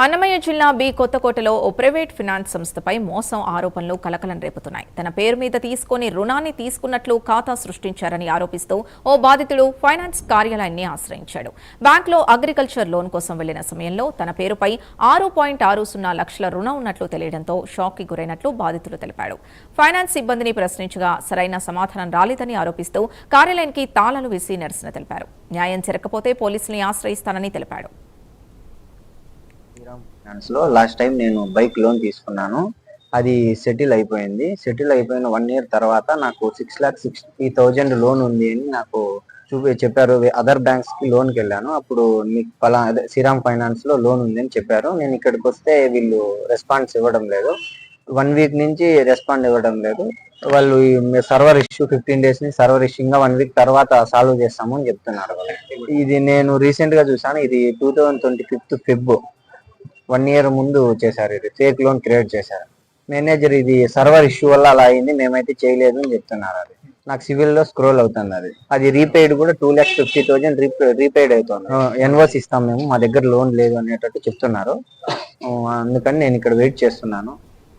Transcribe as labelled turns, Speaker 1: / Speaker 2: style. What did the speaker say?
Speaker 1: అన్నమయ్య జిల్లా బి కొత్తకోటలో ఓ private finance సంస్థపై మోసం ఆరోపణలు కలకలం రేపుతున్నాయి. తన పేరు మీద తీసుకుని రుణాన్ని తీసుకున్నట్లు ఖాతా సృష్టించారని ఆరోపిస్తూ ఓ బాధితుడు ఫైనాన్స్ కార్యాలయాన్ని ఆశ్రయించాడు. బ్యాంకులో అగ్రికల్చర్ లోన్ కోసం వెళ్లిన సమయంలో తన పేరుపై 6.60 లక్షల రుణం ఉన్నట్లు తెలియడంతో షాక్ కి గురైనట్లు బాధితుడు తెలిపాడు. ఫైనాన్స్ సిబ్బందిని ప్రశ్నించగా సరైన సమాధానం రాలేదని ఆరోపిస్తూ కార్యాలయానికి తాళాలు వేసి నిరసన తెలిపారు. న్యాయం జరగకపోతే పోలీసుల్ని ఆశ్రయిస్తానని తెలిపాడు.
Speaker 2: ఫైనాన్స్ లో లాస్ట్ టైం నేను బైక్ లోన్ తీసుకున్నాను. అది సెటిల్ అయిపోయింది. సెటిల్ అయిపోయిన 1 year తర్వాత నాకు 6,60,000 లోన్ ఉంది అని నాకు చెప్పారు. అదర్ బ్యాంక్స్ కి లోన్ కి వెళ్ళాను. అప్పుడు మీకు శ్రీరామ్ ఫైనాన్స్ లో లోన్ ఉంది అని చెప్పారు. నేను ఇక్కడికి వస్తే వీళ్ళు రెస్పాన్స్ ఇవ్వడం లేదు. 1 week నుంచి రెస్పాండ్ ఇవ్వడం లేదు. వాళ్ళు సర్వర్ ఇష్యూ 15 days ని సర్వర్ ఇష్యూ ఇంకా 1 week తర్వాత సాల్వ్ చేస్తాము అని చెప్తున్నారు. ఇది నేను రీసెంట్ గా చూసాను. ఇది 2025 Feb 1 year ముందు చేశారు. ఇది ఫేక్ లోన్ క్రియేట్ చేశారు. మేనేజర్ ఇది సర్వర్ ఇష్యూ వల్ల అలా అయింది, మేమైతే చేయలేదు అని చెప్తున్నారు. అది నాకు సివిల్ లో స్క్రోల్ అవుతుంది. అది రీపేడ్ కూడా 2,50,000 రీపేడ్ అవుతుంది. ఎన్ఓసి ఇస్తాం మేము, మా దగ్గర లోన్ లేదు అనేటట్టు చెప్తున్నారు. అందుకని నేను ఇక్కడ వెయిట్ చేస్తున్నాను.